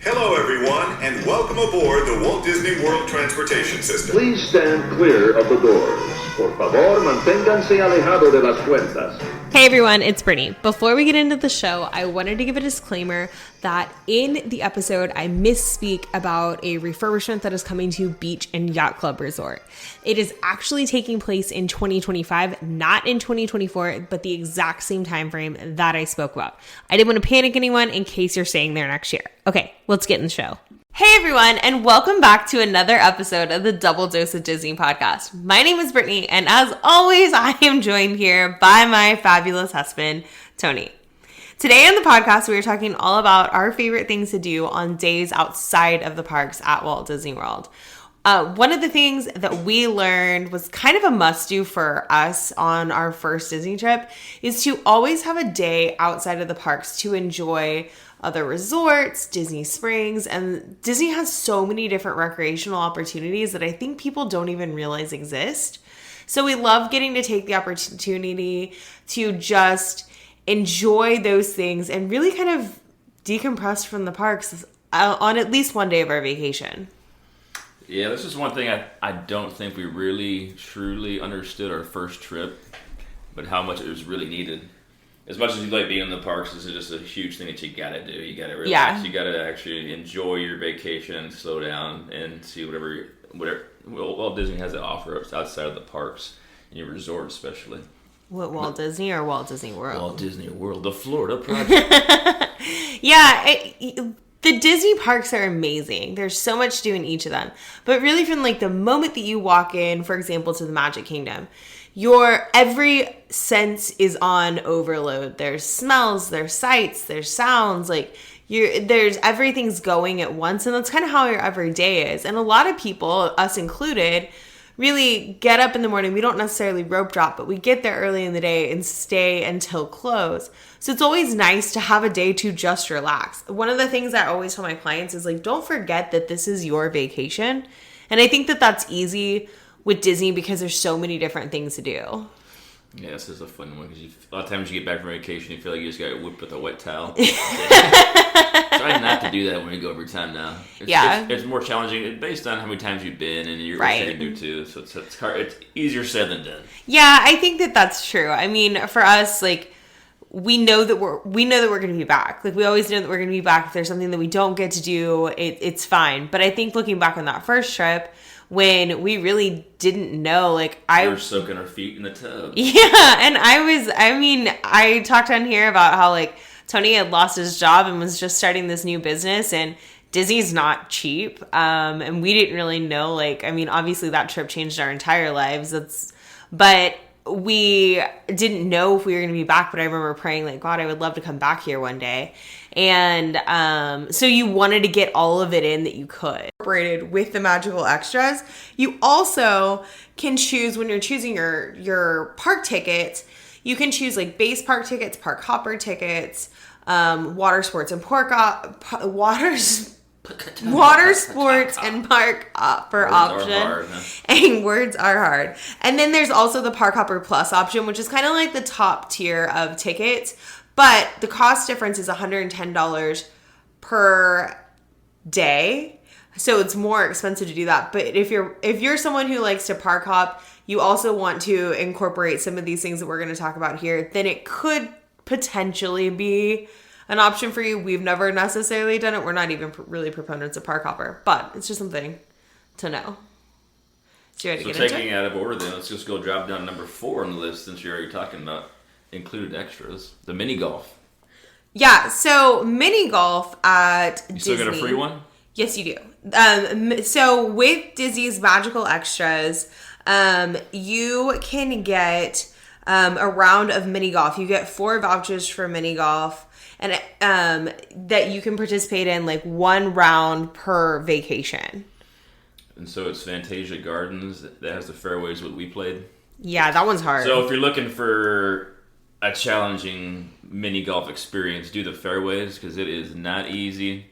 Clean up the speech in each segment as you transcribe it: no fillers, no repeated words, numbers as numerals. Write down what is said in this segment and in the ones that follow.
Hello, everyone, and welcome aboard the Walt Disney World Transportation System. Please stand clear of the doors. Por favor, manténganse alejado de las puertas. Hey everyone, it's Brittany. Before we get into the show, I wanted to give a disclaimer that in the episode, I misspeak about a refurbishment that is coming to Beach and Yacht Club Resort. It is actually taking place in 2025, not in 2024, but the exact same time frame that I spoke about. I didn't want to panic anyone in case you're staying there next year. Okay, let's get in the show. Hey everyone, and welcome back to another episode of the Double Dose of Disney podcast. My name is Brittany, and as always, I am joined here by my fabulous husband, Tony. Today on the podcast, we are talking all about our favorite things to do on days outside of the parks at Walt Disney World. One of the things that we learned was kind of a must-do for us on our first Disney trip is to always have a day outside of the parks to enjoy other resorts, Disney Springs, and Disney has so many different recreational opportunities that I think people don't even realize exist. So we love getting to take the opportunity to just enjoy those things and really kind of decompress from the parks on at least one day of our vacation. Yeah, this is one thing I don't think we really truly understood our first trip, but how much it was really needed. As much as you like being in the parks, this is just a huge thing that you gotta do. You gotta relax. Yeah. You gotta actually enjoy your vacation, slow down, and see whatever Walt Disney has to offer outside of the parks, and your resort especially. What, Walt Disney or Walt Disney World? Walt Disney World, the Florida project. Yeah, the Disney parks are amazing. There's so much to do in each of them. But really from like the moment that you walk in, for example, to the Magic Kingdom, your every sense is on overload. There's smells, there's sights, there's sounds, there's everything's going at once, and that's kind of how your every day is. And a lot of people, us included, really get up in the morning. We don't necessarily rope drop, but we get there early in the day and stay until close. So it's always nice to have a day to just relax. One of the things I always tell my clients is like, don't forget that this is your vacation. And I think that that's easy with Disney because there's so many different things to do. Yeah, this is a fun one because a lot of times you get back from vacation, you feel like you just got whipped with a wet towel. Try not to do that when you go every time now. It's more challenging based on how many times you've been and you're what you do too. So it's hard. It's easier said than done. Yeah, I think that that's true. I mean, for us, like we know that we're going to be back. Like we always know that we're going to be back. If there's something that we don't get to do, it's fine. But I think looking back on that first trip, when we really didn't know, we were soaking our feet in the tub. Yeah, and I talked on here about how Tony had lost his job and was just starting this new business, and Disney's not cheap. And we didn't really know, obviously that trip changed our entire lives. But we didn't know if we were going to be back, but I remember praying God, I would love to come back here one day. And so you wanted to get all of it in that you could. Incorporated with the magical extras, you also can choose when you're choosing your park tickets, you can choose base park tickets, park hopper tickets, water sports and water sports and park hopper option. And words are hard. And then there's also the park hopper plus option, which is kind of like the top tier of tickets, but the cost difference is $110 per day. So it's more expensive to do that. But if you're someone who likes to park hop, you also want to incorporate some of these things that we're going to talk about here, then it could potentially be an option for you. We've never necessarily done it. We're not even really proponents of park hopper, but it's just something to know. So you ready to get into it? So taking out of order then, let's just go drop down number 4 on the list since you're already talking about included extras. The mini golf. Yeah, so mini golf at Disney. You still get a free one? Yes, you do. So with Disney's magical extras, you can get a round of mini golf. You get 4 vouchers for mini golf, and that you can participate in one round per vacation. And so it's Fantasia Gardens that has the fairways what we played. Yeah, that one's hard. So if you're looking for a challenging mini golf experience, do the fairways because it is not easy.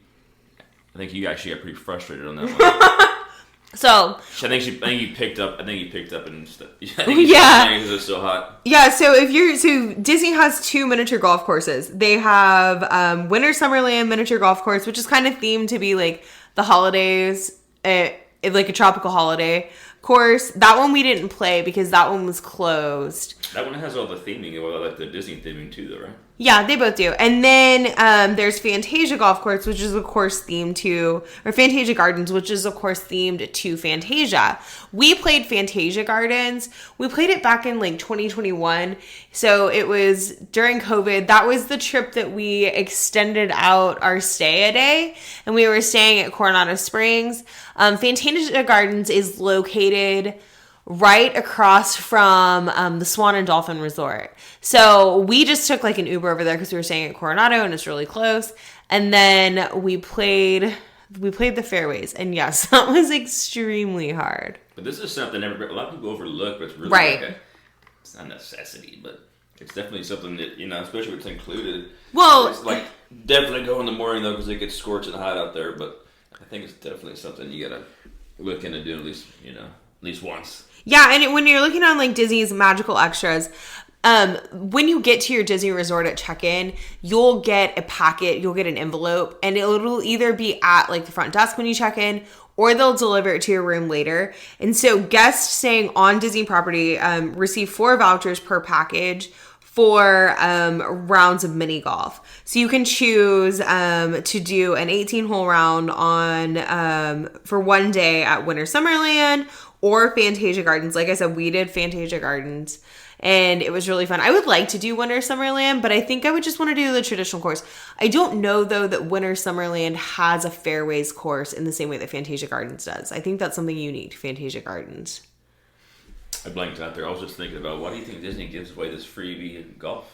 I think you actually got pretty frustrated on that one. So I think you picked up. I think you picked up and stuff. Yeah. Because it's so hot. Yeah, so Disney has 2 miniature golf courses. They have Winter Summerland miniature golf course, which is kind of themed to be like the holidays, like a tropical holiday course. That one we didn't play because that one was closed. That one has all the theming, like the Disney theming too, though, right? Yeah, they both do. And then there's Fantasia Golf Course, which is of course themed to, or Fantasia Gardens, which is of course themed to Fantasia. We played Fantasia Gardens. We played it back in like 2021. So it was during COVID. That was the trip that we extended out our stay a day. And we were staying at Coronado Springs. Fantasia Gardens is located right across from the Swan and Dolphin Resort. So we just took like an Uber over there because we were staying at Coronado and it's really close. And then we played the fairways. And yes, that was extremely hard. But this is something a lot of people overlook, but it's really right. It's not a necessity, but it's definitely something that, especially when it's included. Well, it's like definitely go in the morning though because it gets scorching hot out there. But I think it's definitely something you gotta look into doing at least once. Yeah, and when you're looking on like Disney's magical extras, when you get to your Disney resort at check-in, you'll get a packet, you'll get an envelope, and it'll either be at like the front desk when you check in, or they'll deliver it to your room later. And so guests staying on Disney property receive 4 vouchers per package for rounds of mini golf. So you can choose to do an 18-hole round on for one day at Winter Summerland or Fantasia Gardens. Like I said, we did Fantasia Gardens, and it was really fun. I would like to do Winter Summerland, but I think I would just want to do the traditional course. I don't know, though, that Winter Summerland has a fairways course in the same way that Fantasia Gardens does. I think that's something unique to Fantasia Gardens. I blanked out there. I was just thinking about, why do you think Disney gives away this freebie in golf?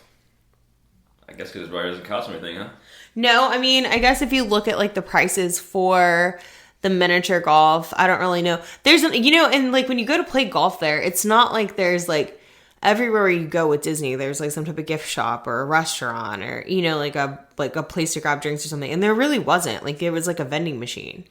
I guess because it doesn't cost anything, huh? No, I mean, I guess if you look at like the prices for the miniature golf, I don't really know. There's, and like when you go to play golf there, it's not like there's like everywhere you go with Disney, there's like some type of gift shop or a restaurant or, like a place to grab drinks or something. And there really wasn't. Like it was like a vending machine.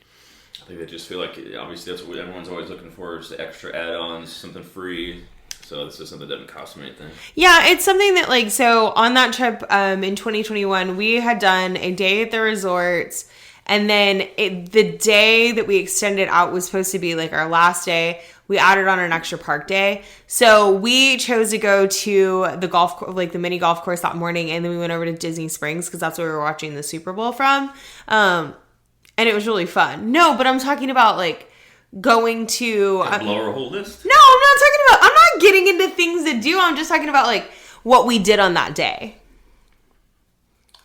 I think they just feel like, obviously that's what everyone's always looking for, is the extra add-ons, something free. So this is something that doesn't cost them anything. Yeah, it's something that like, so on that trip in 2021, we had done a day at the resorts. And then the day that we extended out was supposed to be like our last day. We added on an extra park day. So we chose to go to the mini golf course that morning. And then we went over to Disney Springs because that's where we were watching the Super Bowl from. And it was really fun. No, but I'm talking about like going to blow our whole list. No, I'm not getting into things to do. I'm just talking about like what we did on that day.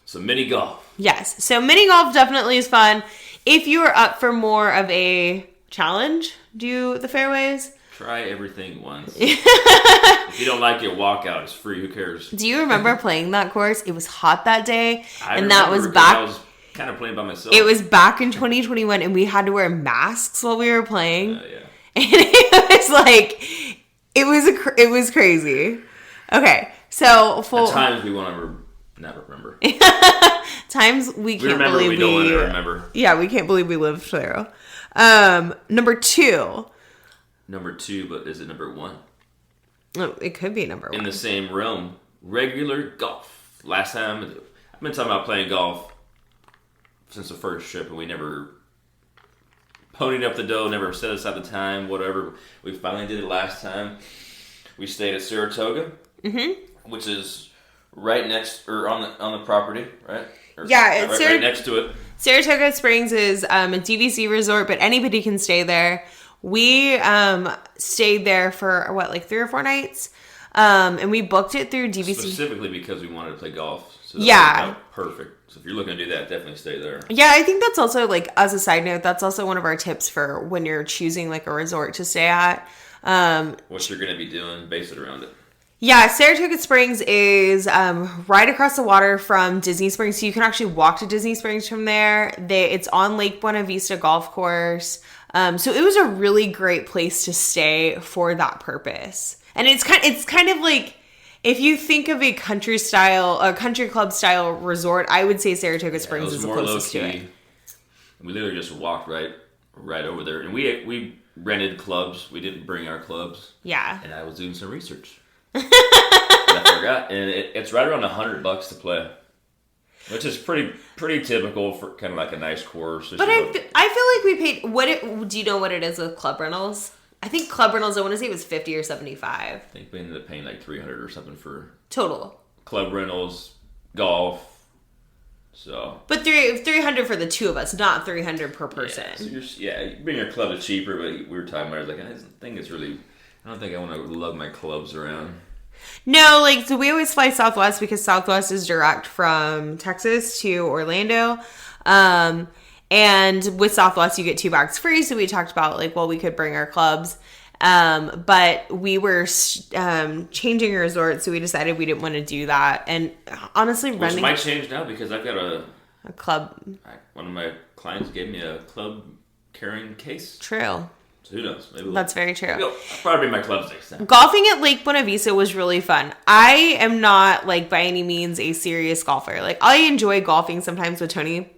So mini golf. Yes. So mini golf definitely is fun. If you are up for more of a challenge, do the fairways. Try everything once. If you don't like it, walk out. It's free. Who cares? Do you remember playing that course? It was hot that day. I was kind of playing by myself. It was back in 2021, and we had to wear masks while we were playing. Yeah. And it was like, it was crazy. Okay. So at times we want to never remember. Times we can't believe we don't want to remember. Yeah, we can't believe we lived through. Number 2. Number 2, but is it number 1? Oh, it could be number 1. In the same realm, regular golf. Last time, I've been talking about playing golf since the first trip, and we never ponied up the dough, never set aside the time, whatever. We finally did it last time. We stayed at Saratoga, which is right next, or on the property, right? Right next to it. Saratoga Springs is a DVC resort, but anybody can stay there. We stayed there for 3 or 4 nights, and we booked it through DVC specifically because we wanted to play golf. So yeah, perfect. So if you're looking to do that, definitely stay there. Yeah, I think that's also like, as a side note, that's also one of our tips for when you're choosing like a resort to stay at. What you're going to be doing, base it around it. Yeah, Saratoga Springs is right across the water from Disney Springs, so you can actually walk to Disney Springs from there. It's on Lake Buena Vista Golf Course, so it was a really great place to stay for that purpose. And it's kind of like, if you think of a country club style resort, I would say Saratoga Springs is the closest to it. We literally just walked right over there, and we rented clubs. We didn't bring our clubs. Yeah. And I was doing some research. And I forgot. And it's right around $100 to play. Which is pretty typical for kind of like a nice course. But I feel like we paid... do you know what it is with club rentals? I think club rentals, I want to say it was $50 or $75. I think we ended up paying like $300 or something for... Total. Club rentals, golf... So, but 300 for the two of us, not 300 per person. Yeah, so you bring your club is cheaper, but we were talking about it. I don't think I want to lug my clubs around. No, like, so we always fly Southwest because Southwest is direct from Texas to Orlando. And with Southwest, you get 2 bags free. So we talked about, like, well, we could bring our clubs. But we were changing a resort, so we decided we didn't want to do that. And honestly, which running... might change now because I've got a club. One of my clients gave me a club carrying case. True. So who knows? Maybe that's very true. I'll probably bring my clubs next time. Golfing at Lake Buena Vista was really fun. I am not, like, by any means a serious golfer. Like, I enjoy golfing sometimes with Tony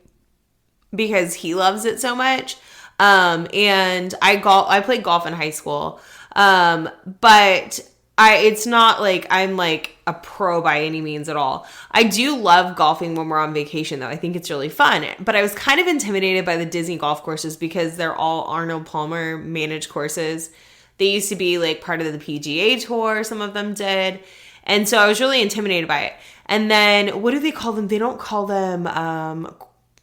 because he loves it so much. And I played golf in high school. But it's not like I'm like a pro by any means at all. I do love golfing when we're on vacation though. I think it's really fun. But I was kind of intimidated by the Disney golf courses because they're all Arnold Palmer managed courses. They used to be like part of the PGA Tour. Some of them did. And so I was really intimidated by it. And then what do they call them? They don't call them,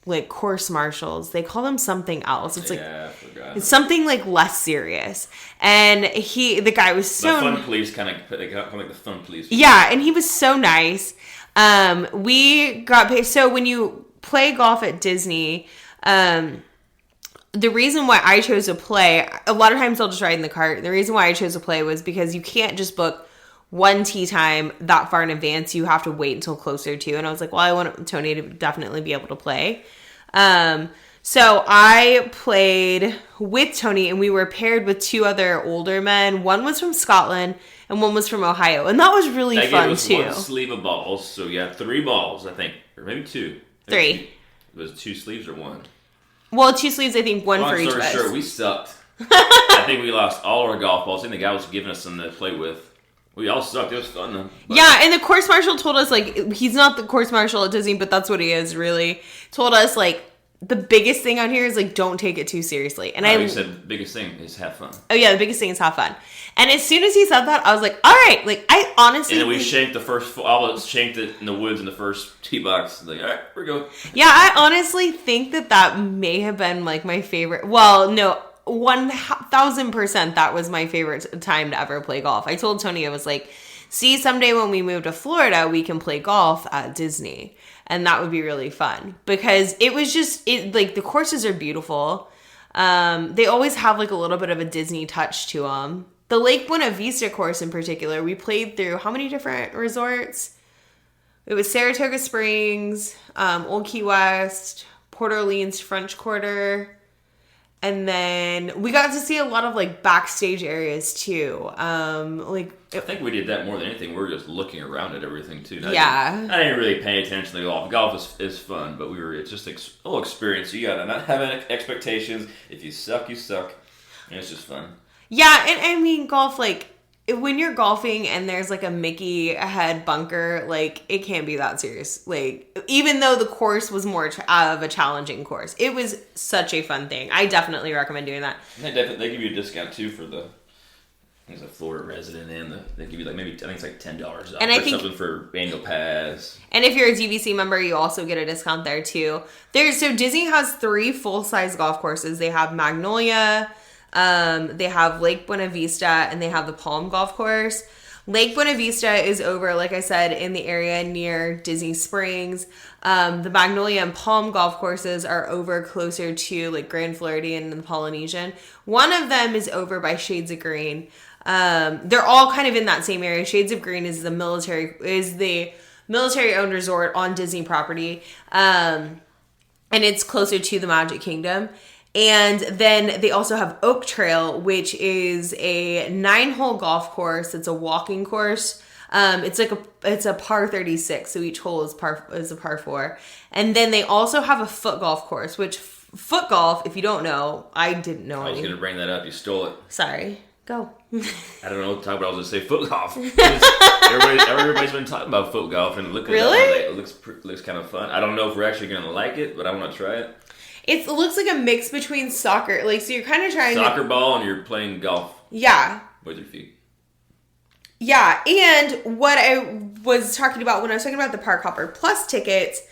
like course marshals. They call them something else. It's like, I forgot. It's something like less serious. And the guy was so... The fun police they call them like the fun police. Yeah, and he was so nice. We got paid. So when you play golf at Disney, the reason why I chose to play, a lot of times I'll just ride in the cart. The reason why I chose to play was because you can't just book one tee time that far in advance. You have to wait until closer to. And I was like, well, I want Tony to definitely be able to play. So I played with Tony and we were paired with 2 other older men. One was from Scotland and one was from Ohio. And that was really fun too. One sleeve of balls. So you had 3 balls, I think. Or maybe 2. 3. It was 2 sleeves or 1? Well, 2 sleeves, I think, one for each of us. Sure, we sucked. I think we lost all our golf balls. I think the guy was giving us some to play with. We all sucked. It was fun though. Yeah, and the course marshal told us, like, he's not the course marshal at Disney, but that's what he is, really. Told us, like, the biggest thing on here is, like, don't take it too seriously. And he said the biggest thing is have fun. Oh, yeah, the biggest thing is have fun. And as soon as he said that, I was like, all right. Like, I honestly... And then we shanked shanked it in the woods in the first tee box. Like, all right, we're going. Yeah, I honestly think that may have been, like, my favorite... Well, no, 1,000% that was my favorite time to ever play golf. I told Tony, I was like, see, someday when we move to Florida, we can play golf at Disney. And that would be really fun. Because it was just, like, the courses are beautiful. They always have, like, a little bit of a Disney touch to them. The Lake Buena Vista course in particular, we played through how many different resorts? It was Saratoga Springs, Old Key West, Port Orleans French Quarter, and then we got to see a lot of, like, backstage areas too. I think we did that more than anything. We were just looking around at everything too. Yeah. I didn't really pay attention to golf. Golf is fun, but it's just a whole experience. You gotta not have any expectations. If you suck, you suck. And it's just fun. Yeah, and I mean, golf, like, when you're golfing and there's, like, a Mickey head bunker, like, it can't be that serious. Like, even though the course was more of a challenging course, it was such a fun thing. I definitely recommend doing that. And they give you a discount, too, for the... As a Florida resident, and they give you like maybe I think it's like $10 off, and I think something for annual pass. And if you're a DVC member, you also get a discount there too. So Disney has 3 full-size golf courses. They have Magnolia, they have Lake Buena Vista, and they have the Palm Golf Course. Lake Buena Vista is over, like I said, in the area near Disney Springs. The Magnolia and Palm golf courses are over closer to like Grand Floridian and the Polynesian. One of them is over by Shades of Green. They're all kind of in that same area. Shades of Green is the military-owned resort on Disney property. And it's closer to the Magic Kingdom. And then they also have Oak Trail, which is a 9-hole golf course. It's a walking course. It's a par 36, so each hole is a par 4. And then they also have a foot golf course, which foot golf, if you don't know, I didn't know I was any. going to bring that up. You stole it. Sorry. Go. I don't know what to talk about. I was going to say foot golf. Everybody's been talking about foot golf, and looking at it looks kind of fun. I don't know if we're actually going to like it, but I want to try it. It looks like a mix between soccer. Like, so you're kind of trying soccer ball, and you're playing golf. Yeah. With your feet. Yeah, and what I was talking about when I was talking about the Park Hopper Plus tickets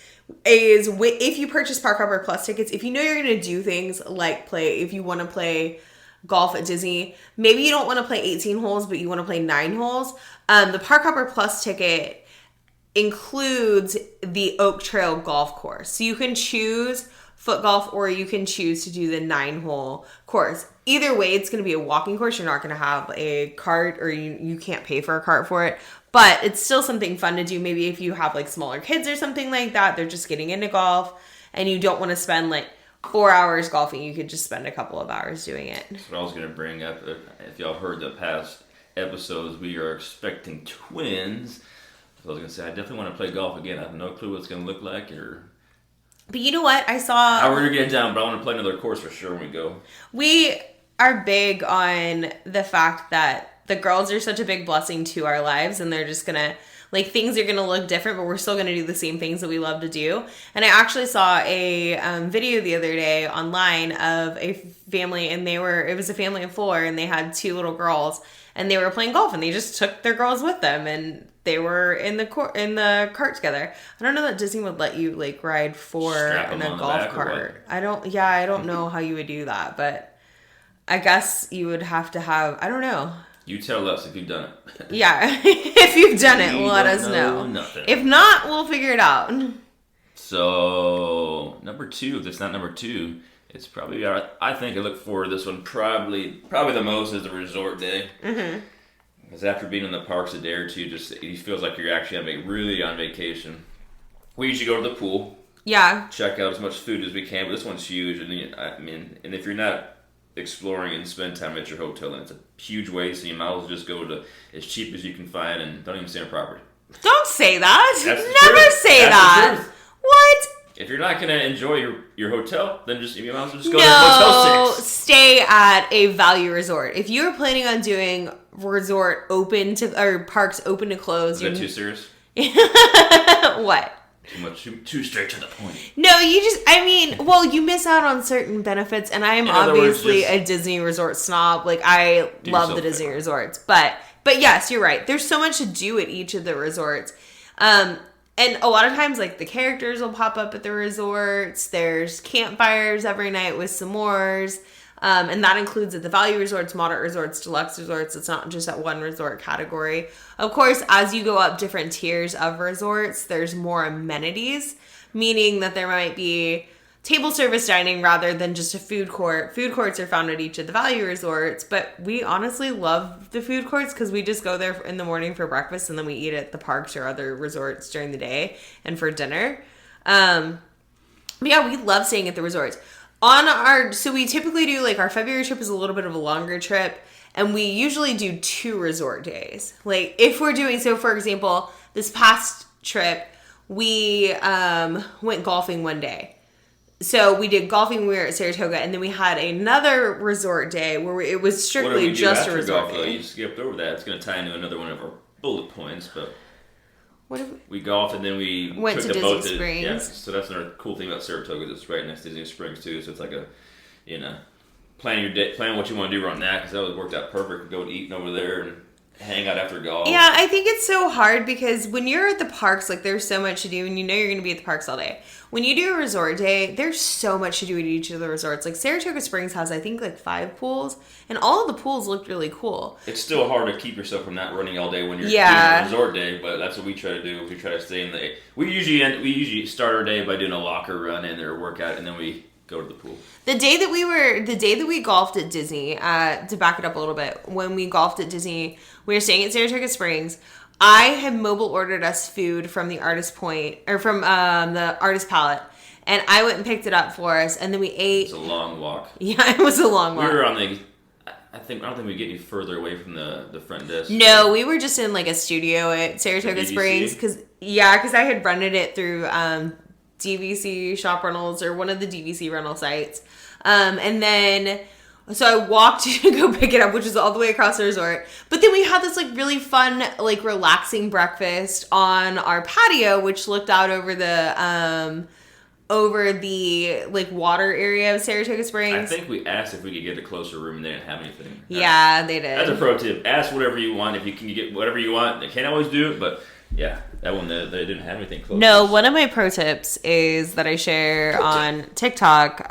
is if you purchase Park Hopper Plus tickets, if you know you're going to do things like if you want to play golf at Disney, maybe you don't want to play 18 holes, but you want to play 9 holes. The Park Hopper Plus ticket includes the Oak Trail golf course. So you can choose foot golf or you can choose to do the 9-hole course. Either way, it's going to be a walking course. You're not going to have a cart, or you can't pay for a cart for it. But it's still something fun to do. Maybe if you have like smaller kids or something like that, they're just getting into golf and you don't want to spend like 4 hours golfing. You could just spend a couple of hours doing it. That's what I was going to bring up. If y'all heard the past episodes, we are expecting twins. So I was going to say, I definitely want to play golf again. I have no clue what it's going to look like But you know what? I saw... How we're going to get down, but I want to play another course for sure when we go. We are big on the fact that the girls are such a big blessing to our lives, and they're just going to... Like, things are going to look different, but we're still going to do the same things that we love to do. And I actually saw a video the other day online of a family, and it was a family of 4, and they had 2 little girls, and they were playing golf, and they just took their girls with them, and they were in the cart together. I don't know that Disney would let you like ride 4 in a golf cart. I don't know how you would do that, but I guess you would have to have, I don't know. You tell us if you've done it. Yeah, if you've done it, let us know. Nothing. If not, we'll figure it out. So, number 2, if it's not number 2, it's probably, I think I look forward to this one probably the most is the resort day. Mm-hmm. Because after being in the parks a day or two, it feels like you're actually really on vacation. We usually go to the pool. Yeah. Check out as much food as we can, but this one's huge. And if you're not exploring and spend time at your hotel, and it's a huge waste, so you might as well just go to as cheap as you can find and don't even stay on property. Don't say that. That's Never say That's that. The truth. What? If you're not going to enjoy your hotel, then you might as well just go to Motel 6. Stay at a value resort. If you're planning on doing resort or parks open to close. Is that too serious? What? Too straight to the point. No, you miss out on certain benefits, and I am obviously a Disney resort snob. Like, I love the Disney resorts. But yes, you're right. There's so much to do at each of the resorts. And a lot of times, like, the characters will pop up at the resorts. There's campfires every night with s'mores. And that includes at the value resorts, moderate resorts, deluxe resorts. It's not just at one resort category. Of course, as you go up different tiers of resorts, there's more amenities, meaning that there might be table service dining rather than just a food court. Food courts are found at each of the value resorts, but we honestly love the food courts because we just go there in the morning for breakfast and then we eat at the parks or other resorts during the day and for dinner. But yeah, we love staying at the resorts. So we typically do, like, our February trip is a little bit of a longer trip, and we usually do 2 resort days. Like, if we're doing, so for example, this past trip, we went golfing one day. So we did golfing when we were at Saratoga, and then we had another resort day where it was strictly just a resort day. You skipped over that. It's going to tie into another one of our bullet points, but... What we golfed and then we went took to the boat Disney Springs. Yeah, so that's another cool thing about Saratoga. It's right next to Disney Springs too. So it's like plan your day, plan what you want to do around that, because that would worked out perfect. Go eating over there and hang out after golf. Yeah, I think it's so hard because when you're at the parks, like, there's so much to do, and you know you're going to be at the parks all day. When you do a resort day, there's so much to do at each of the resorts. Like, Saratoga Springs has, I think, like 5 pools, and all of the pools looked really cool. It's still hard to keep yourself from not running all day when you're doing a resort day, but that's what we try to do. We try to stay in the... We usually start our day by doing a locker run in there, workout, and then we go to the pool. The day that we golfed at Disney, to back it up a little bit, when we golfed at Disney, we were staying at Saratoga Springs. I had mobile ordered us food from the Artist Point, or from the Artist Palette, and I went and picked it up for us, and then we ate. It's a long walk. Yeah, it was a long walk. We were on the... I don't think we get any further away from the front desk. No, we were just in like a studio at Saratoga Springs because I had rented it through DVC shop rentals or one of the DVC rental sites. And then, so I walked to go pick it up, which is all the way across the resort. But then we had this like really fun, like relaxing breakfast on our patio, which looked out over the like water area of Saratoga Springs. I think we asked if we could get a closer room and they didn't have anything. Yeah, they did. That's a pro tip. Ask whatever you want. If you can get whatever you want, they can't always do it, but yeah, that one they didn't have anything close. No, one of my pro tips is that I share on TikTok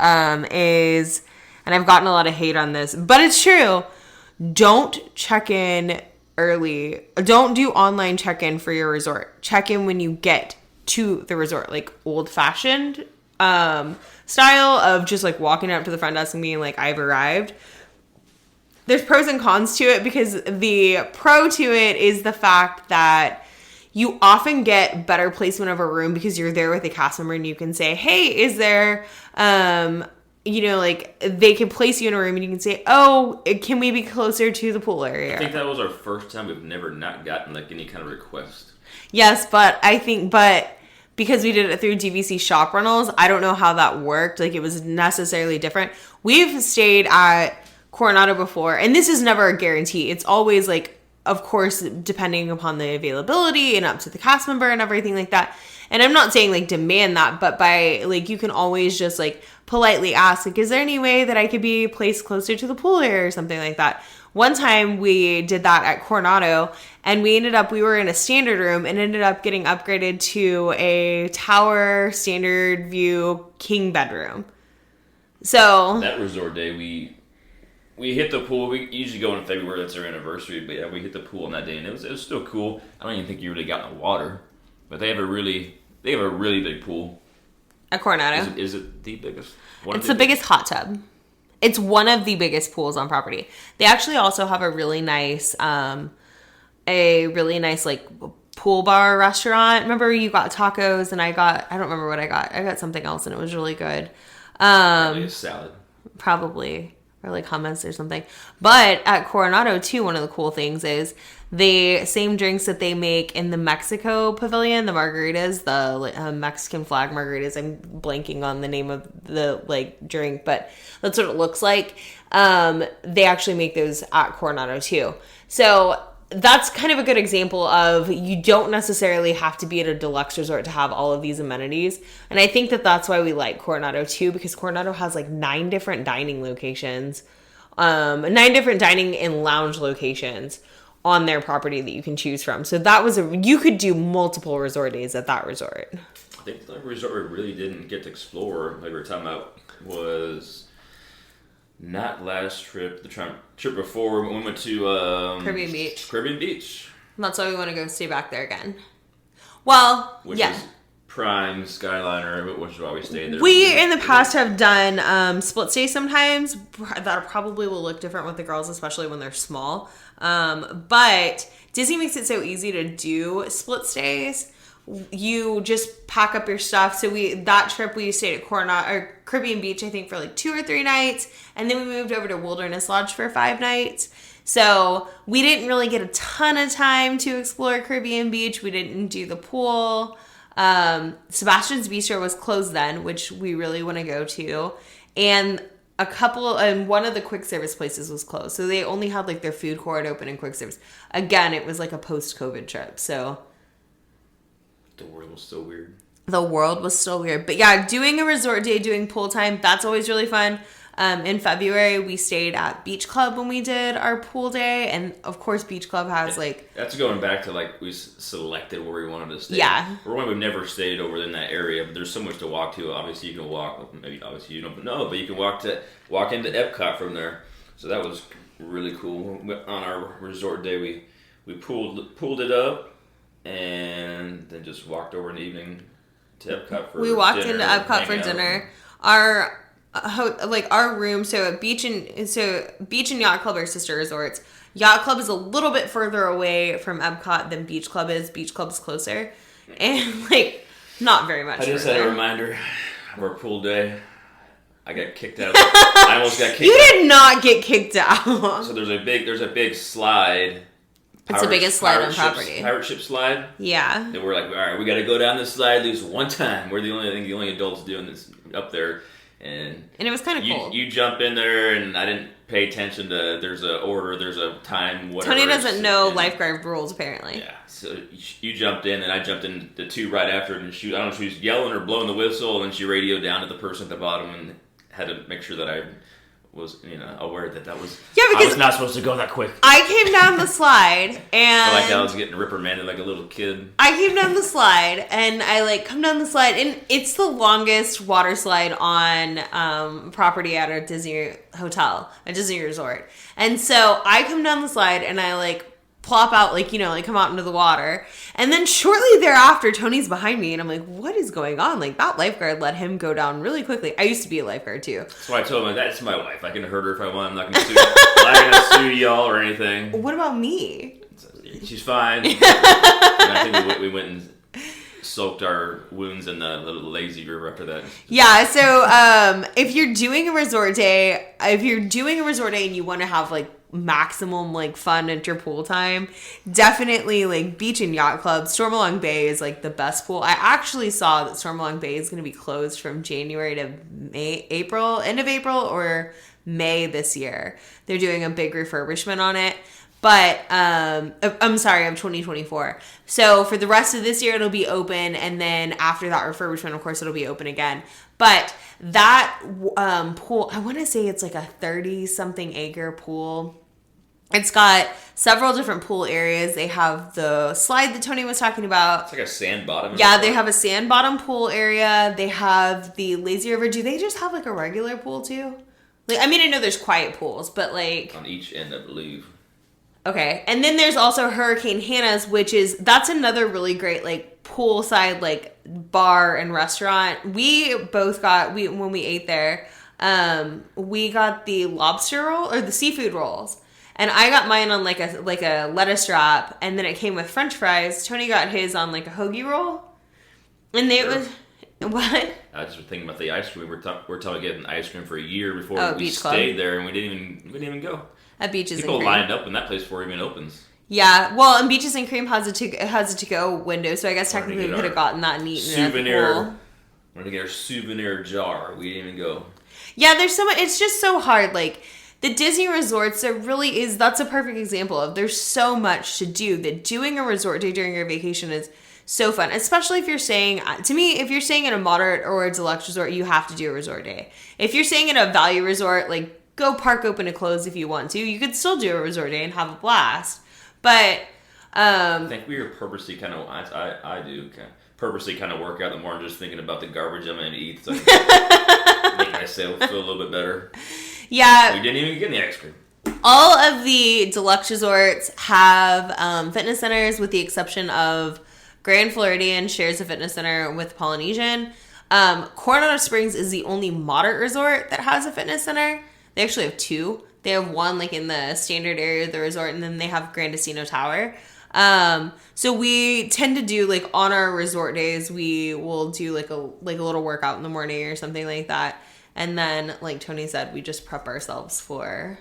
is, and I've gotten a lot of hate on this, but it's true. Don't check in early. Don't do online check-in for your resort. Check in when you get to the resort, like old-fashioned style of just like walking up to the front desk and being like, I've arrived. There's pros and cons to it, because the pro to it is the fact that you often get better placement of a room because you're there with a cast member and you can say, hey, is there, like they can place you in a room and you can say, oh, can we be closer to the pool area? I think that was our first time. We've never not gotten like any kind of request. Yes, but because we did it through DVC shop rentals, I don't know how that worked. Like it was necessarily different. We've stayed at Coronado before, and this is never a guarantee. It's always like, of course, depending upon the availability and up to the cast member and everything like that. And I'm not saying like demand that, but by like, you can always just like politely ask, like, is there any way that I could be placed closer to the pool area or something like that? One time we did that at Coronado, and we were in a standard room and ended up getting upgraded to a tower standard view king bedroom. So that resort day, we hit the pool. We usually go in February. That's our anniversary. But yeah, we hit the pool on that day, and it was still cool. I don't even think you really got in the water, but they have a really big pool at Coronado. Is it the biggest? It's the biggest hot tub. It's one of the biggest pools on property. They actually also have a really nice like pool bar restaurant. Remember you got tacos and I don't remember what I got. I got something else and it was really good. Probably a salad. Probably. Or like hummus or something. But at Coronado too, one of the cool things is the same drinks that they make in the Mexico pavilion, the margaritas, the Mexican flag margaritas. I'm blanking on the name of the like drink, but that's what it looks like. They actually make those at Coronado too. So that's kind of a good example of you don't necessarily have to be at a deluxe resort to have all of these amenities. And I think that that's why we like Coronado too, because Coronado has like 9 different dining locations, 9 different dining and lounge locations on their property that you can choose from. So you could do multiple resort days at that resort. I think the resort we really didn't get to explore, like we were talking about, was not last trip, the trip before, when we went to Caribbean Beach. That's why we want to go stay back there again. Well, which yeah. is prime Skyliner, which is why we stayed there. We in the past have done split stays sometimes. That probably will look different with the girls, especially when they're small. But Disney makes it so easy to do split stays. You just pack up your stuff. So that trip we stayed at Coronado or Caribbean Beach, I think, for like 2 or 3 nights, and then we moved over to Wilderness Lodge for 5 nights. So we didn't really get a ton of time to explore Caribbean Beach. We didn't do the pool. Sebastian's Bistro was closed then, which we really want to go to, and one of the quick service places was closed. So they only had like their food court open and quick service. Again, it was like a post-COVID trip, so. The world was still weird. But yeah, doing a resort day, doing pool time, that's always really fun. In February, we stayed at Beach Club when we did our pool day. And of course, Beach Club has like... That's going back to like we selected where we wanted to stay. Yeah. We've never stayed over in that area, but there's so much to walk to. Obviously, you can walk, maybe obviously you don't know, but you can walk into Epcot from there. So that was really cool. On our resort day, we pulled it up and then just walked over in the evening to Epcot for dinner. We walked into Epcot for dinner. Our room, so Beach and Yacht Club are sister resorts. Yacht Club is a little bit further away from Epcot than Beach Club is. Beach Club's closer, and like not very much. I just had a reminder of our pool day. I got kicked out. I almost got kicked. You did not get kicked out. So there's a big slide It's the biggest slide on property. Pirate ship slide. Yeah. And we're like, all right, we got to go down this slide at least one time. We're the only adults doing this up there. And it was kind of cold. You jump in there, and I didn't pay attention to, there's a order, there's a time, whatever. Tony doesn't know lifeguard rules, apparently. Yeah, so you jumped in, and I jumped in the two right after, and I don't know if she was yelling or blowing the whistle, and then she radioed down to the person at the bottom and had to make sure that I was, aware that was... Yeah, because I was not supposed to go that quick. I came down the slide, and... I feel like I was getting reprimanded like a little kid. I came down the slide, and I, come down the slide, and it's the longest water slide on property at a Disney hotel, a Disney resort. And so I come down the slide, and I, plop out, come out into the water. And then shortly thereafter, Tony's behind me, and I'm like, what is going on? That lifeguard let him go down really quickly. I used to be a lifeguard, too. That's why I told him, that's my wife. I can hurt her if I want. I'm not going to sue y'all or anything. What about me? She's fine. And I think we went and soaked our wounds in the lazy river after that. Yeah, so if you're doing a resort day and you want to have, maximum fun at your pool time, definitely beach and yacht club. Stormalong Bay is the best pool. I actually saw that Stormalong Bay is going to be closed from January to end of April or May this year. They're doing a big refurbishment on it. But, I'm sorry, of 2024. So for the rest of this year, it'll be open. And then after that refurbishment, of course, it'll be open again. But that pool, I want to say it's a 30-something acre pool. It's got several different pool areas. They have the slide that Tony was talking about. It's like a sand bottom. Yeah, they have a sand bottom pool area. They have the lazy river. Do they just have a regular pool too? I know there's quiet pools, but on each end, I believe. Okay, and then there's also Hurricane Hannah's, that's another really great poolside bar and restaurant. We both got when we ate there, we got the lobster roll or the seafood rolls, and I got mine on a lettuce wrap, and then it came with French fries. Tony got his on a hoagie roll, and it was what? I was just thinking about the ice cream. We're talking about getting ice cream for a year before we Beach stayed Club. there, and we didn't even go. At Beaches People and Cream. lined up in that place before it even opens. Yeah, well, and Beaches and Cream has a to-go window, so I guess technically we could have gotten that and eaten it at the pool. We're gonna get our souvenir jar. We didn't even go. Yeah, there's so much. It's just so hard. The Disney resorts, there really is. That's a perfect example of there's so much to do. That doing a resort day during your vacation is so fun, especially if you're staying. To me, if you're staying in a moderate or a deluxe resort, you have to do a resort day. If you're staying in a value resort, go park open and close if you want to. You could still do a resort day and have a blast. But I think we are purposely I do purposely work out the more. I'm just thinking about the garbage I'm going to eat. So I can make myself feel a little bit better. Yeah. We didn't even get any ice cream. All of the deluxe resorts have fitness centers, with the exception of Grand Floridian shares a fitness center with Polynesian. Coronado Springs is the only moderate resort that has a fitness center. They actually have two. They have one in the standard area of the resort, and then they have Grandisino Tower. So we tend to do on our resort days, we will do a little workout in the morning or something like that. And then like Tony said, we just prep ourselves for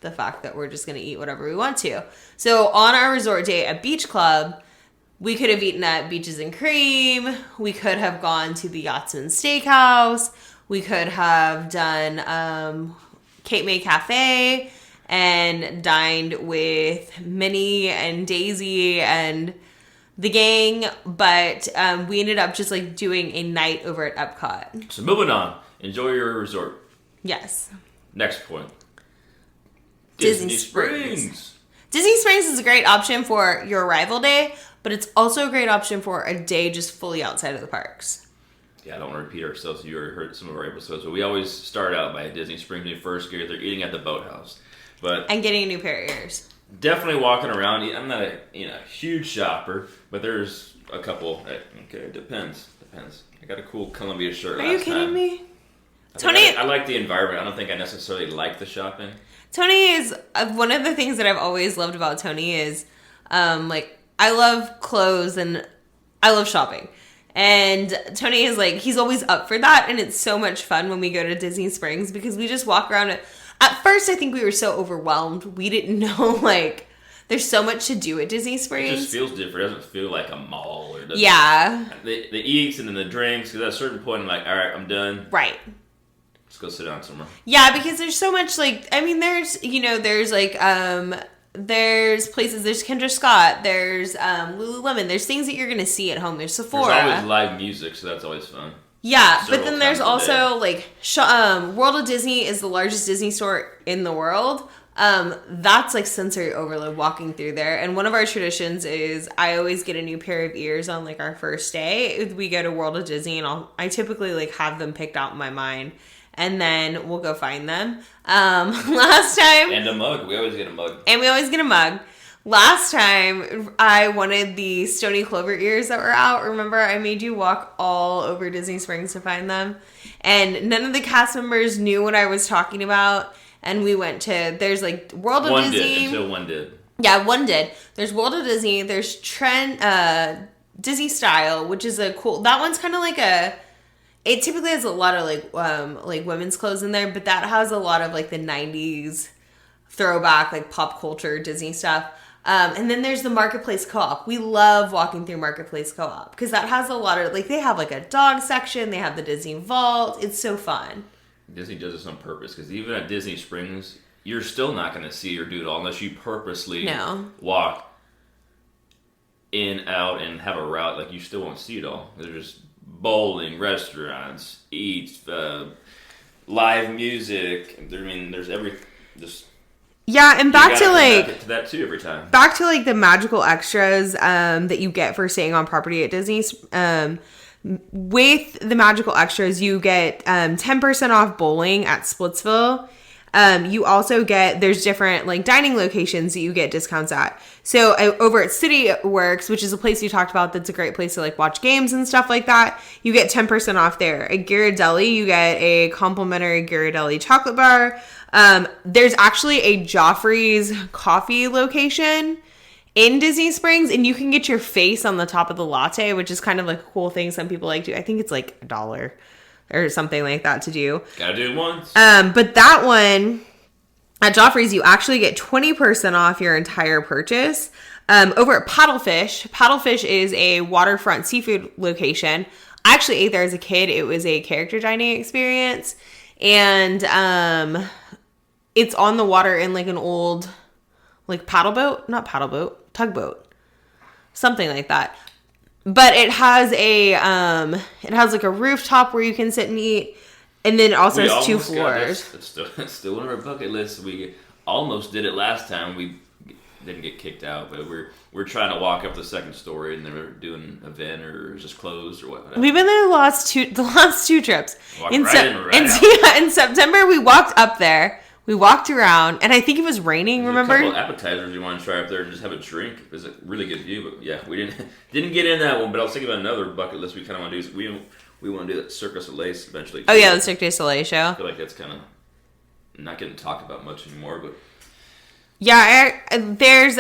the fact that we're just going to eat whatever we want to. So on our resort day at Beach Club, we could have eaten at Beaches and Cream. We could have gone to the Yachtsman Steakhouse. We could have done Cape May Cafe and dined with Minnie and Daisy and the gang. But we ended up just doing a night over at Epcot. So moving on. Enjoy your resort. Yes. Next point. Disney Springs. Disney Springs is a great option for your arrival day, but it's also a great option for a day just fully outside of the parks. Yeah, I don't want to repeat ourselves. You already heard some of our episodes, but we always start out by Disney Springs when you first get there, eating at the boathouse. And getting a new pair of ears. Definitely walking around. I'm not a huge shopper, but there's a couple. Okay, it depends. I got a cool Columbia shirt. Are you kidding me? Tony, I like the environment. I don't think I necessarily like the shopping. Tony is one of the things that I've always loved about Tony is I love clothes and I love shopping. And Tony is he's always up for that, and it's so much fun when we go to Disney Springs because we just walk around. At first, I think we were so overwhelmed. We didn't know There's so much to do at Disney It Springs. just feels different. It doesn't feel like a mall. Or the eats and then the drinks. Because at a certain point, I'm like, all right, I'm done. Right. Let's go sit down somewhere. Yeah, because there's so much, like, I mean, there's, you know, there's, like, there's places, there's Kendra Scott, there's Lululemon, there's things that you're going to see at home. There's Sephora. There's always live music, so that's always fun. Yeah, but Several then there's times a also, like, World of Disney is the largest Disney store in the world. That's like sensory overload walking through there. And one of our traditions is I always get a new pair of ears on like our first day. We go to World of Disney and I typically like have them picked out in my mind. And then we'll go find them. Last time... And a mug. We always get a mug. And we always get a mug. Last time, I wanted the Stony Clover ears that were out. Remember, I made you walk all over Disney Springs to find them. And none of the cast members knew what I was talking about. And we went to... There's like World of Disney. One did, until one did. Yeah, one did. There's World of Disney. There's Disney Style, which is a cool... That one's kind of like a... It typically has a lot of like women's clothes in there, but that has a lot of like the 90s throwback, like pop culture Disney stuff. And then there's the Marketplace Co-op. We love walking through Marketplace Co-op because that has a lot of like, they have like a dog section. They have the Disney Vault. It's so fun. Disney does this on purpose because even at Disney Springs, you're still not going to see or do it all unless you purposely walk in, out, and have a route. Like you still won't see it all. There's just bowling, restaurants, eats, live music. I mean, there's everything. Just yeah, and back to like to that too every time. Back to like the magical extras that you get for staying on property at Disney. With the magical extras, you get 10% off bowling at Splitsville. You also get, there's different like dining locations that you get discounts at. So over at City Works, which is a place you talked about, that's a great place to like watch games and stuff like that. You get 10% off there. At Ghirardelli, you get a complimentary Ghirardelli chocolate bar. There's actually a Joffrey's coffee location in Disney Springs, and you can get your face on the top of the latte, which is kind of like a cool thing some people like to do. I think it's like $1 or something like that to do. Gotta do it once. But that one at Joffrey's, you actually get 20% off your entire purchase. Over at Paddlefish. Paddlefish is a waterfront seafood location. I actually ate there as a kid. It was a character dining experience. And it's on the water in like an old like tugboat. Something like that. But it has like a rooftop where you can sit and eat, and then it also has 2 floors. It's still on our bucket list. We almost did it last time. We didn't get kicked out, but we're trying to walk up the second story, and then we're doing an event or just closed or whatever. We've been there the last two trips. In September, we walked up there. We walked around, and I think it was raining, remember? There's a couple appetizers you want to try up there and just have a drink. It was a really good view, but yeah, we didn't get in that one, but I was thinking about another bucket list we kind of want to do. We want to do that Cirque du Soleil eventually. Oh, yeah, the Cirque du Soleil show. I feel like that's kind of not getting talked about much anymore, but... Yeah, there's,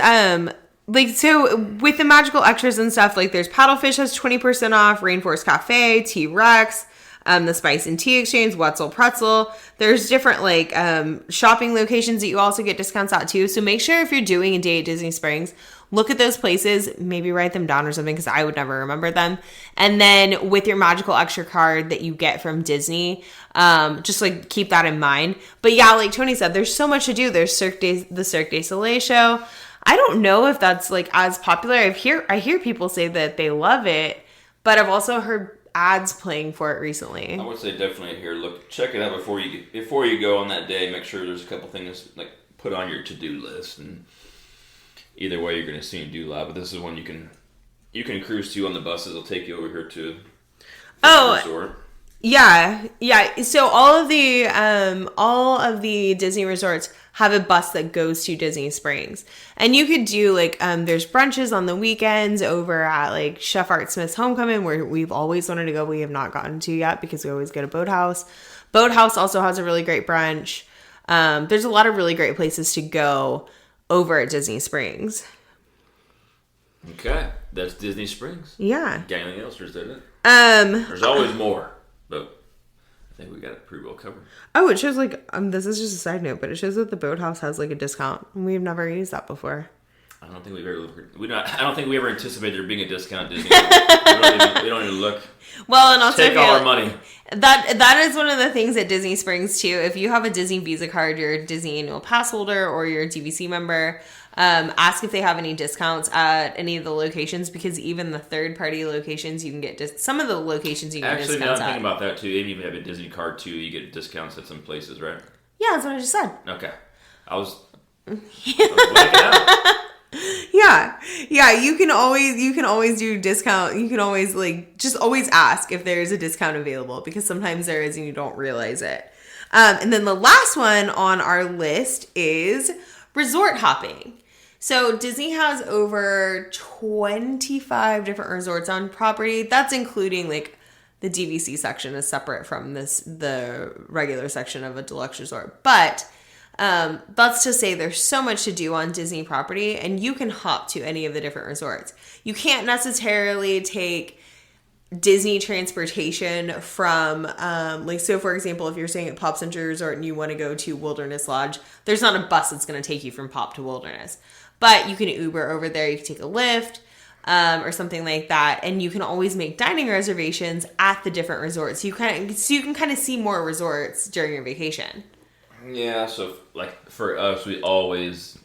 like, so with the magical extras and stuff, like, there's Paddlefish has 20% off, Rainforest Cafe, T-Rex, the Spice and Tea Exchange, Wetzel Pretzel. There's different like shopping locations that you also get discounts at too. So make sure if you're doing a day at Disney Springs, look at those places, maybe write them down or something because I would never remember them. And then with your magical extra card that you get from Disney, just like keep that in mind. But yeah, like Tony said, there's so much to do. There's the Cirque du Soleil show. I don't know if that's like as popular. I hear people say that they love it, but I've also heard ads playing for it recently. I would say definitely here. Look, check it out before you go on that day. Make sure there's a couple things like put on your to-do list, and either way you're going to see and do live. But this is one you can cruise to on the buses. They'll take you over here to the resort. Yeah. So all of the Disney resorts have a bus that goes to Disney Springs, and you could do like there's brunches on the weekends over at like Chef Art Smith's Homecoming, where we've always wanted to go. We have not gotten to yet because we always go to Boathouse. Boathouse also has a really great brunch. There's a lot of really great places to go over at Disney Springs. Okay, that's Disney Springs. Yeah. Got anything else, or is that it? There's always more, but I think we got it pretty well covered. Oh, it shows like this is just a side note, but it shows that the Boathouse has like a discount. We've never used that before. I don't think we've ever I don't think we ever anticipated there being a discount at Disney. we don't even look. Well, and also take all our money. That is one of the things at Disney Springs too. If you have a Disney Visa card, you're a Disney annual pass holder, or you're a DVC member, ask if they have any discounts at any of the locations, because even the third-party locations you can get some of the locations you can get discounts at. Actually, now I'm thinking about that too. Even if you have a Disney card too, you get discounts at some places, right? Yeah, that's what I just said. Okay, I was blanking out. Yeah, you can always do discount. You can always just always ask if there's a discount available, because sometimes there is and you don't realize it. And then the last one on our list is resort hopping. So Disney has over 25 different resorts on property. That's including the DVC section is separate from the regular section of a deluxe resort. But that's to say there's so much to do on Disney property, and you can hop to any of the different resorts. You can't necessarily take Disney transportation from, so for example, if you're staying at Pop Century Resort and you want to go to Wilderness Lodge, there's not a bus that's going to take you from Pop to Wilderness. But you can Uber over there, you can take a Lyft, or something like that, and you can always make dining reservations at the different resorts. So you can kind of see more resorts during your vacation. Yeah, so for us, we always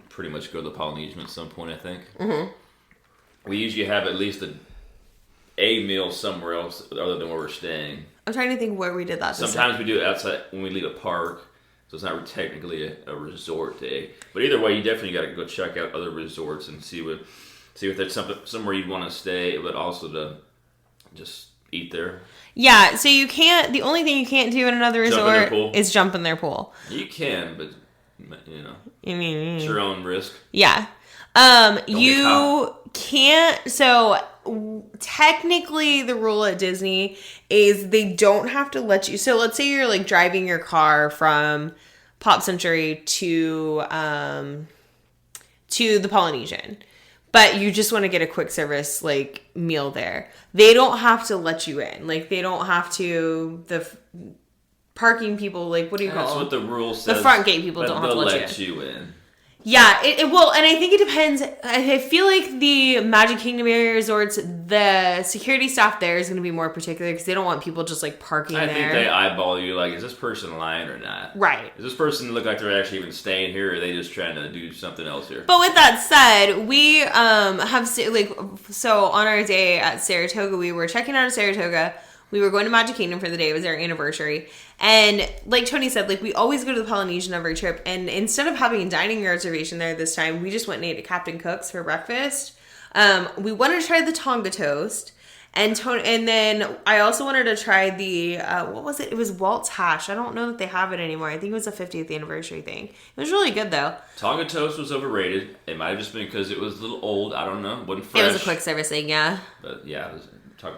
pretty much go to the Polynesian at some point, I think. Mm-hmm. We usually have at least a meal somewhere else other than where we're staying. I'm trying to think where we did that. Sometimes we do it outside when we leave a park, so it's not technically a resort day. But either way, you definitely got to go check out other resorts and see if there's somewhere you'd want to stay, but also to just eat there. Yeah, so the only thing you can't do in another resort is jump in their pool. You can, but it's your own risk. Yeah. You can't, so technically the rule at Disney is they don't have to let you, so let's say you're driving your car from Pop Century to the Polynesian, but you just want to get a quick service meal there. They don't have to let you in. They don't have to. The parking people, what do you call them? That's what the rule says. The front gate people don't have to let you in. Yeah, it will, and I think it depends. I feel like the Magic Kingdom area resorts, the security staff there is going to be more particular because they don't want people just parking there. I think they eyeball you is this person lying or not? Right. Does this person look like they're actually even staying here, or are they just trying to do something else here? But with that said, we have, so on our day at Saratoga, we were checking out of Saratoga. We were going to Magic Kingdom for the day. It was our anniversary. And like Tony said, we always go to the Polynesian every trip. And instead of having a dining reservation there this time, we just went and ate at Captain Cook's for breakfast. We wanted to try the Tonga toast. And then I also wanted to try the, what was it? It was Walt's Hash. I don't know that they have it anymore. I think it was a 50th anniversary thing. It was really good, though. Tonga toast was overrated. It might have just been because it was a little old. I don't know. It wasn't fresh. It was a quick service thing, yeah. But yeah,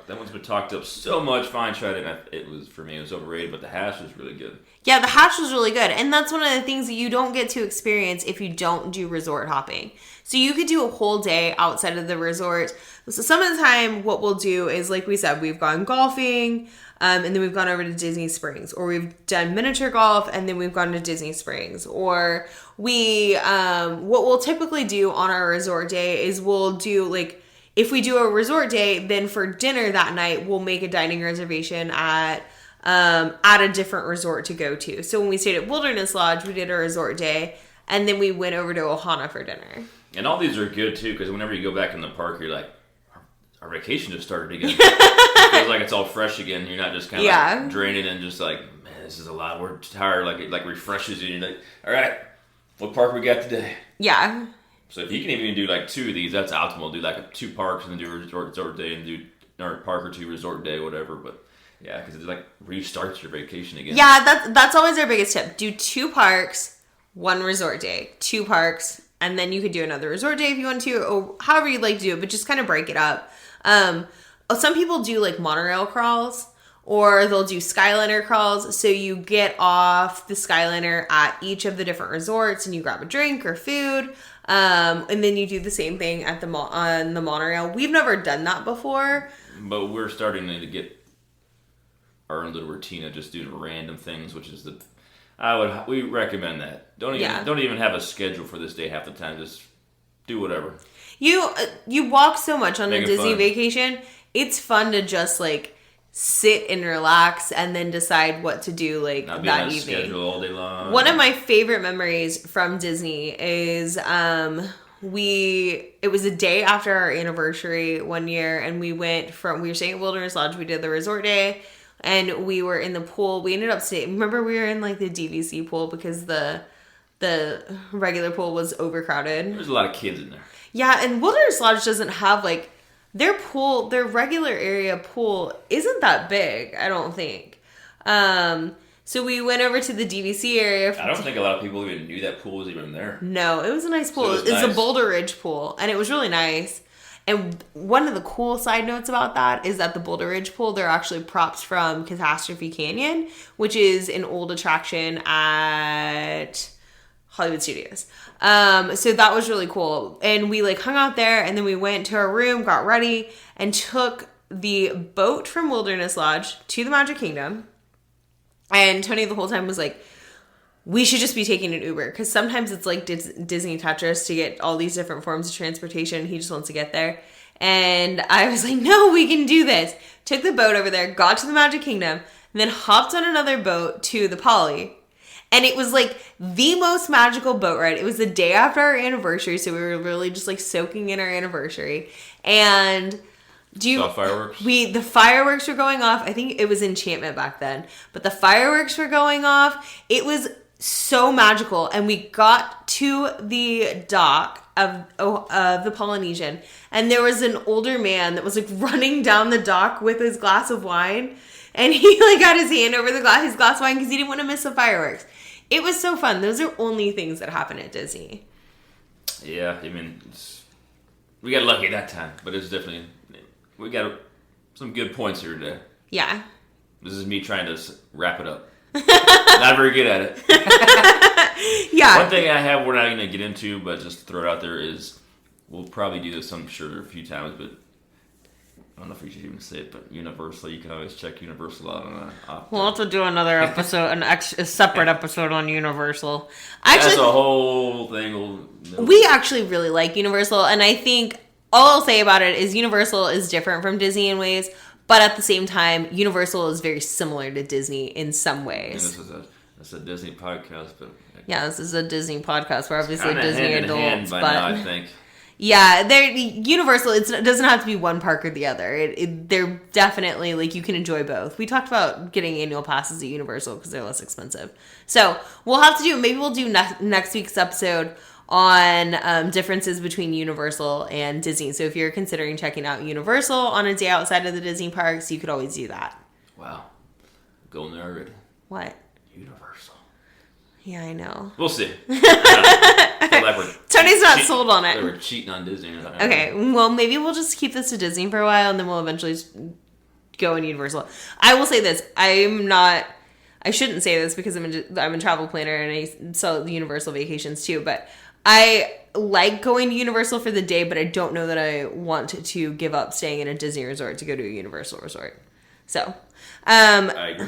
that one's been talked up so much. Fine, tried it. It was, for me, it was overrated, but the hash was really good. Yeah, the hash was really good. And that's one of the things that you don't get to experience if you don't do resort hopping. So you could do a whole day outside of the resort. So some of the time, what we'll do is, like we said, we've gone golfing, and then we've gone over to Disney Springs, or we've done miniature golf, and then we've gone to Disney Springs, or what we'll typically do on our resort day is we'll do if we do a resort day, then for dinner that night, we'll make a dining reservation at a different resort to go to. So when we stayed at Wilderness Lodge, we did a resort day, and then we went over to Ohana for dinner. And all these are good, too, because whenever you go back in the park, you're like, our vacation just started again. It feels like it's all fresh again. You're not just kind of draining and just man, this is a lot. We're tired. It refreshes you. And you're like, all right, what park we got today? Yeah. So if you can even do 2 of these, that's optimal. Do 2 parks and then do a resort day and do or park or 2 resort day, whatever. But yeah, because it restarts your vacation again. Yeah, that's always our biggest tip. Do 2 parks, 1 resort day. 2 parks, and then you could do another resort day if you want to, or however you'd like to do it. But just kind of break it up. Some people do monorail crawls, or they'll do Skyliner crawls. So you get off the Skyliner at each of the different resorts, and you grab a drink or food. And then you do the same thing at on the monorail. We've never done that before, but we're starting to get our own little routine of just doing random things, which is we recommend that. Don't even have a schedule for this day half the time. Just do whatever. You walk so much on a Make it Disney fun. vacation. It's fun to just like sit and relax and then decide what to do like Not being that on evening. schedule all day long. One of my favorite memories from Disney is it was a day after our anniversary one year, and we were staying at Wilderness Lodge. We did the resort day, and we were in the pool. We ended up staying. Remember, we were in like the DVC pool because the regular pool was overcrowded. There's a lot of kids in there. Yeah, and Wilderness Lodge doesn't have like their pool. Their regular area pool isn't that big, I don't think. So we went over to the DVC area. I don't think a lot of people even knew that pool was even there. No, it was a nice pool. So It's nice. a Boulder Ridge pool, and it was really nice. And one of the cool side notes about that is that the Boulder Ridge pool, they're actually props from Catastrophe Canyon, which is an old attraction at Hollywood Studios. So that was really cool. And we like hung out there, and then we went to our room, got ready, and took the boat from Wilderness Lodge to the Magic Kingdom. And Tony the whole time was like, we should just be taking an Uber, because sometimes it's like Disney Tetris to get all these different forms of transportation. He just wants to get there. And I was like, no, we can do this. Took the boat over there, got to the Magic Kingdom, and then hopped on another boat to the Poly. And it was like the most magical boat ride. It was the day after our anniversary, so we were really just like soaking in our anniversary. And Saw fireworks? the fireworks were going off. I think it was Enchantment back then, but the fireworks were going off. It was so magical, and we got to the dock of the Polynesian, and there was an older man that was like running down the dock with his glass of wine, and he like got his hand over his glass of wine because he didn't want to miss the fireworks. It was so fun. Those are only things that happen at Disney. Yeah, I mean, we got lucky that time, but it's definitely, we got some good points here today. Yeah. This is me trying to wrap it up. Not very good at it. Yeah. One thing I have we're not going to get into, but just to throw it out there is, we'll probably do this, I'm sure, a few times, but I don't know if we should even say it, but Universal, you can always check Universal out on We'll have to do another episode, a separate episode on Universal. That's a whole thing. We actually really like Universal, and I think all I'll say about it is Universal is different from Disney in ways, but at the same time, Universal is very similar to Disney in some ways. This is a Disney podcast, but Yeah, this is a Disney podcast. We're obviously kinda Disney hand in hand adults, by but now, I think. yeah, they're Universal. It doesn't have to be one park or the other. They're definitely like you can enjoy both. We talked about getting annual passes at Universal because they're less expensive. So we'll have to do. Maybe we'll do next week's episode on differences between Universal and Disney. So if you're considering checking out Universal on a day outside of the Disney parks, you could always do that. Wow, going there already. What? Universal. Yeah, I know. We'll see. I feel like we're Tony's not sold on it. Like we're cheating on Disney or something. Okay, well, maybe we'll just keep this to Disney for a while, and then we'll eventually go in Universal. I will say this. I shouldn't say this because I'm a travel planner, and I sell the Universal vacations too, but I like going to Universal for the day, but I don't know that I want to give up staying in a Disney resort to go to a Universal resort. So, I agree.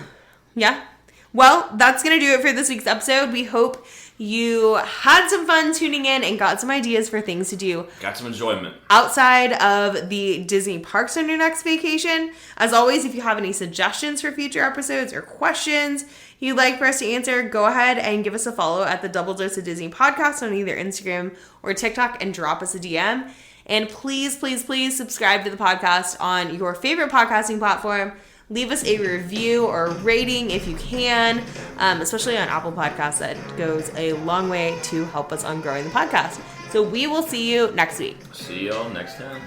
yeah. Well, that's going to do it for this week's episode. We hope you had some fun tuning in and got some ideas for things to do. Got some enjoyment. Outside of the Disney parks on your next vacation. As always, if you have any suggestions for future episodes or questions you'd like for us to answer, go ahead and give us a follow at the Double Dose of Disney podcast on either Instagram or TikTok and drop us a DM. And please, please, please subscribe to the podcast on your favorite podcasting platform. Leave us a review or rating if you can, especially on Apple Podcasts. That goes a long way to help us on growing the podcast. So we will see you next week. See y'all next time.